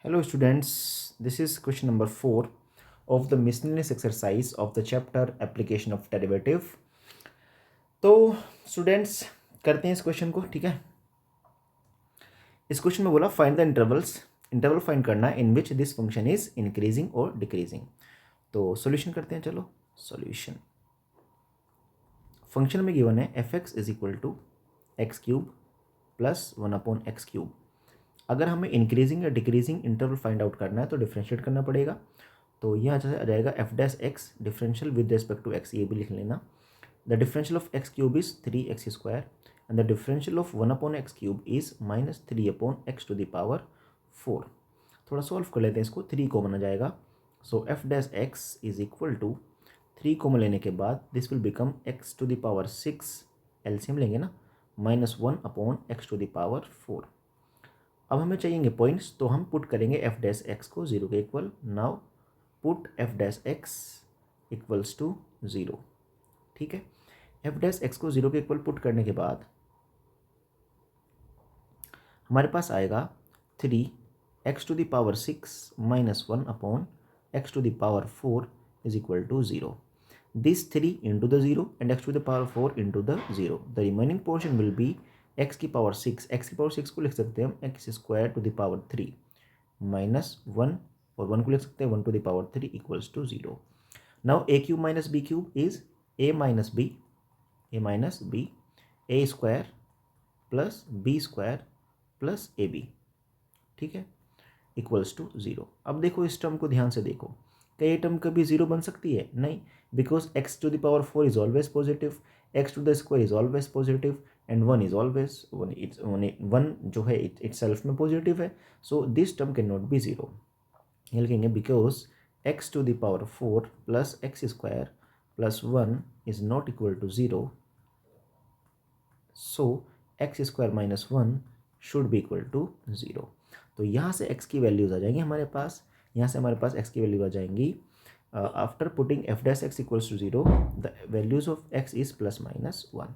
Hello students, this is question number 4 of the miscellaneous exercise of the chapter application of derivative. तो students करते हैं इस question को, ठीक है। इस क्वेश्चन में बोला फाइंड द इंटरवल फाइंड करना है in which this function is increasing और डिक्रीजिंग। तो सॉल्यूशन करते हैं, चलो सॉल्यूशन। फंक्शन में गिवन है F x is equal to X cube plus 1/x³। अगर हमें इंक्रीजिंग या डिक्रीजिंग इंटरवल फाइंड आउट करना है तो डिफ्रेंशिएट करना पड़ेगा। तो यहाँ आ जाएगा F dash X differential with respect to X, ये भी लिख लेना। The differential of X cube is 3x² and the differential of 1/x³ is -3/x⁴। थोड़ा सॉल्व कर लेते हैं इसको। 3 कॉमन आ जाएगा, so F dash x is equal to 3 common लेने के बाद this will become x⁴, LCM लेंगे ना, -1/x⁴। अब हमें चाहिए पॉइंट्स, तो हम पुट करेंगे एफ डैश एक्स को 0 के इक्वल। Now put F dash x equals to 0, ठीक है। एफ डैश एक्स को 0 के इक्वल पुट करने के बाद हमारे पास आएगा 3x⁴ -1/x⁴ is equal to 0। This 3 into the 0 and x⁴ into the 0. The remaining portion will be x⁴। x⁴ को लिख सकते हैं हम x² -1 और 1 को लिख सकते हैं 1³ equals to 0। Now a³ minus b³ is a minus b a² plus b² plus ab, ठीक है, इक्वल्स टू 0। अब देखो इस टर्म को ध्यान से देखो, क्या ये टर्म कभी 0 बन सकती है? नहीं, because x⁴ is always positive, x² is always positive and 1 is always 1 जो है इट सेल्फ में पॉजिटिव है। So this term can not be 0। ये लिखेंगे because x⁴ plus x² plus 1 is not equal to 0, so x² minus 1 should be equal to 0। तो यहाँ से x की वैल्यूज आ जाएंगी हमारे पास, यहाँ से हमारे पास x की वैल्यू आ जाएंगी। After putting f dash x equals to 0 the values of x is +-1।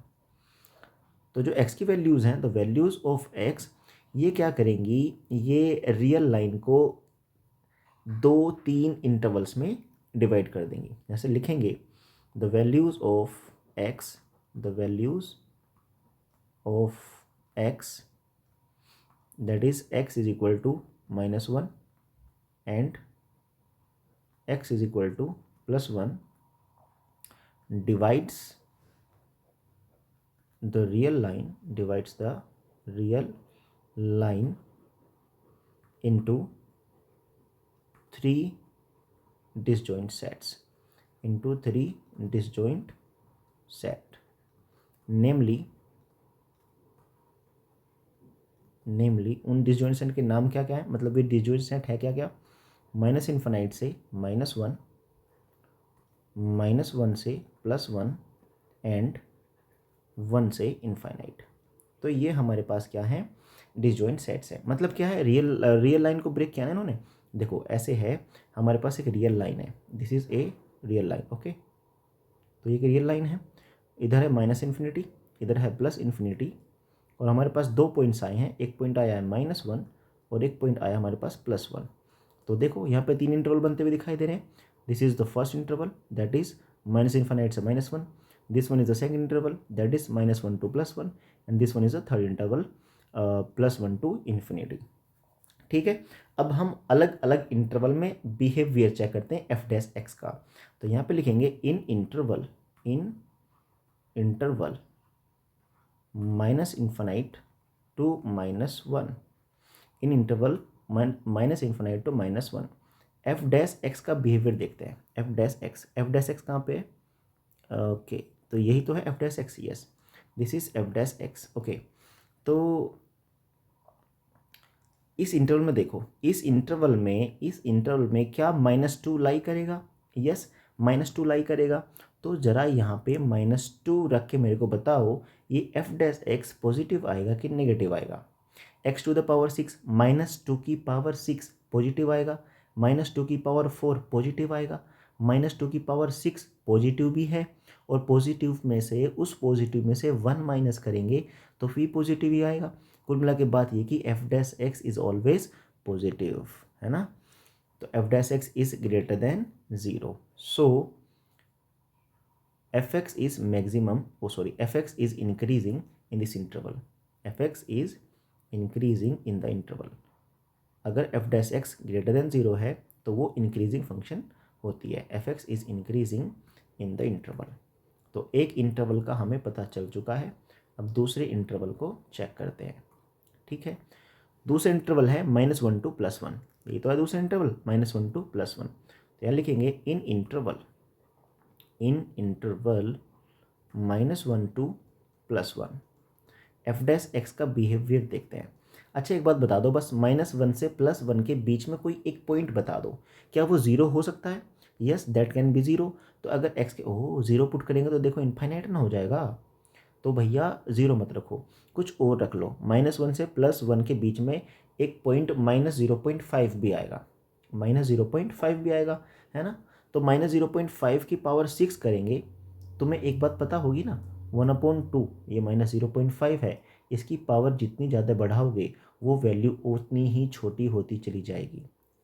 तो जो x की वैल्यूज़ हैं, द वैल्यूज ऑफ x, ये क्या करेंगी, ये रियल लाइन को 2-3 इंटरवल्स में डिवाइड कर देंगी। जैसे लिखेंगे the values of x, the values of x that is x is equal to -1 and x is equal to +1 divides the real line into 3 disjoint sets, नेमली उन डिसजॉइंट सेट के नाम क्या क्या है, मतलब ये डिसजॉइंट सेट है क्या क्या, -∞ से -1, -1 से +1 एंड 1 से इनफाइनाइट। तो ये हमारे पास क्या है, डिसजॉइंट सेट्स है। मतलब क्या है, रियल लाइन को ब्रेक किया ना इन्होंने। देखो ऐसे है, हमारे पास एक रियल लाइन है, this is a real line, okay. तो ये एक रियल लाइन है, इधर है -∞, इधर है +∞, और हमारे पास 2 पॉइंट्स आए हैं, एक पॉइंट आया है -1 और एक पॉइंट आया हमारे पास +1। तो देखो यहाँ पे 3 इंटरवल बनते हुए दिखाई दे रहे हैं। This is the first interval that is -∞ से -1, this one is the second interval that is -1 to +1 and this one is the third interval +1 to ∞, ठीक है। अब हम अलग अलग इंटरवल में बिहेवियर चेक करते हैं एफ डैश एक्स का। तो यहाँ पे लिखेंगे इन interval -∞ to -1, in interval -∞ to -1 F dash x का बिहेवियर देखते हैं। एफ डैश एक्स कहाँ पे है, ओके, तो यही तो है F dash x, yes this is F dash x, okay. तो इस इंटरवल में देखो, इस इंटरवल में क्या -2 लाई करेगा, यस -2 लाई करेगा। तो जरा यहाँ पे -2 रख के मेरे को बताओ ये एफ डैश एक्स पॉजिटिव आएगा कि नेगेटिव आएगा। x⁴ -2⁶ पॉजिटिव आएगा, -2⁴ पॉजिटिव आएगा, -2⁶ पॉजिटिव भी है, और पॉजिटिव में से उस पॉजिटिव में से 1 माइनस करेंगे तो फिर पॉजिटिव ही आएगा। कुल मिला के बात ये कि F dash x is always positive. है ना। तो F dash x is greater than 0, so F x is maximum, oh sorry, F x is increasing in this interval, F x is increasing in the interval. अगर F dash X greater than 0 है तो वो increasing function होती है, F x is increasing in the interval. तो एक interval का हमें पता चल चुका है, अब दूसरे इंटरवल को चेक करते हैं। ठीक है, दूसरा इंटरवल है -1 to +1, ये तो है दूसरा इंटरवल -1 to +1। तो यहाँ लिखेंगे इन interval -1 to +1 F dash x का बिहेवियर देखते हैं। अच्छा एक बात बता दो बस, -1 से +1 के बीच में कोई एक पॉइंट बता दो, क्या वो 0 हो सकता है? Yes, that can be 0। तो अगर एक्स के 0 पुट करेंगे तो देखो इनफाइनाइट ना हो जाएगा, तो भैया 0 मत रखो, कुछ और रख लो। -1 से +1 के बीच में एक पॉइंट -0.5 भी आएगा, -0.5 भी आएगा, है ना। तो -0.5 की पावर 6 करेंगे, तुम्हें एक बात पता होगी ना, 1/2, ये -0.5 है, इसकी पावर जितनी ज़्यादा बढ़ाओगे वो वैल्यू उतनी ही छोटी होती चली जाएगी,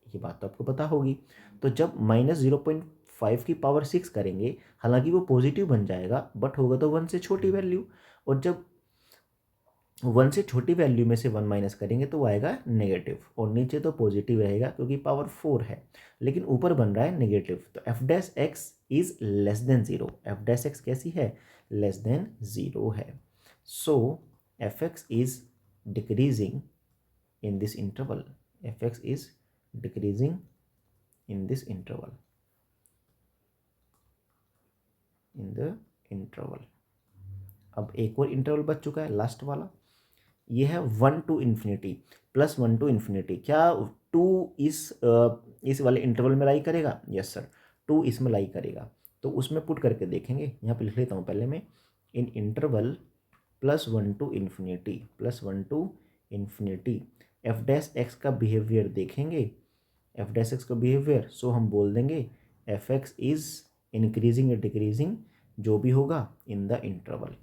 ये बात तो आपको पता होगी। तो जब -0.5 की पावर 6 करेंगे, हालांकि वो पॉजिटिव बन जाएगा बट होगा तो 1 से छोटी वैल्यू, और जब 1 से छोटी वैल्यू में से 1 माइनस करेंगे तो वो आएगा नेगेटिव, और नीचे तो पॉजिटिव रहेगा क्योंकि पावर 4 है, लेकिन ऊपर बन रहा है नेगेटिव। तो F dash x is less than 0, F dash X कैसी है? लेस देन 0 है। So F x is decreasing in this interval, F x is decreasing in this interval, in the interval. अब एक और इंटरवल बच चुका है, लास्ट वाला, ये है 1 to ∞, +1 to ∞। क्या 2 इस वाले इंटरवल में लाई करेगा? यस सर, 2 इसमें लाई करेगा। तो उसमें पुट करके देखेंगे, यहाँ पे लिख लेता हूँ पहले मैं, इन interval +1 to ∞, +1 to ∞, F dash x का बिहेवियर देखेंगे, एफ डैश एक्स का बिहेवियर। सो हम बोल देंगे एफ एक्स इज इंक्रीजिंग या डिक्रीजिंग, जो भी होगा इन द इंटरवल।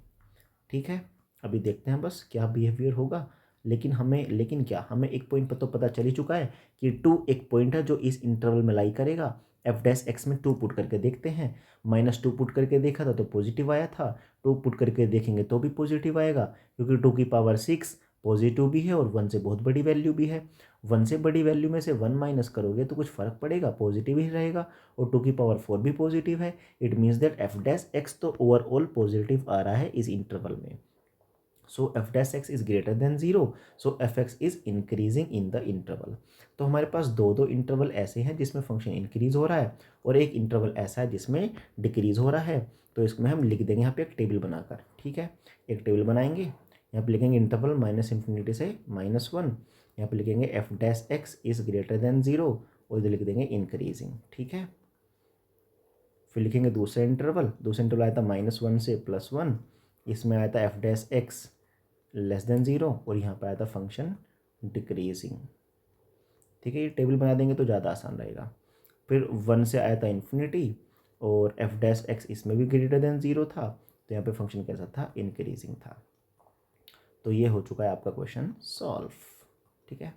ठीक है, अभी देखते हैं बस क्या बिहेवियर होगा। लेकिन हमें एक पॉइंट पर तो पता चल ही चुका है कि 2 एक पॉइंट है जो इस इंटरवल में लाई करेगा। एफ डैश एक्स में 2 पुट करके देखते हैं, -2 पुट करके देखा था तो पॉजिटिव आया था, 2 पुट करके देखेंगे तो भी पॉजिटिव आएगा, क्योंकि 2 की पावर 6 पॉजिटिव भी है और 1 से बहुत बड़ी वैल्यू भी है। 1 से बड़ी वैल्यू में से 1 माइनस करोगे तो कुछ फ़र्क पड़ेगा? पॉजिटिव ही रहेगा, और 2 की पावर 4 भी पॉजिटिव है। It means that f dash x तो ओवरऑल पॉजिटिव आ रहा है इस इंटरवल में। So F dash x is greater than 0, so F x is increasing in the interval. तो हमारे पास दो इंटरवल ऐसे हैं जिसमें फंक्शन इंक्रीज हो रहा है, और एक इंटरवल ऐसा है जिसमें डिक्रीज हो रहा है। तो इसमें हम लिख देंगे यहाँ पे एक टेबल बनाकर, ठीक है, एक टेबल बनाएंगे। यहाँ पे लिखेंगे इंटरवल -∞ से -1, यहाँ पे लिखेंगे F dash x is greater than 0, और इधर लिख देंगे इंक्रीजिंग। ठीक है, फिर लिखेंगे दूसरा इंटरवल आया था -1 से +1, इसमें आया था F dash x less than 0, और यहाँ पर आया था फंक्शन डिक्रीजिंग। ठीक है, ये टेबल बना देंगे तो ज़्यादा आसान रहेगा। फिर 1 से आया था ∞, और एफ डैश एक्स इसमें भी ग्रेटर देन 0 था, तो यहाँ पे फंक्शन कैसा था? इंक्रीजिंग था। तो ये हो चुका है आपका क्वेश्चन सॉल्व। ठीक है।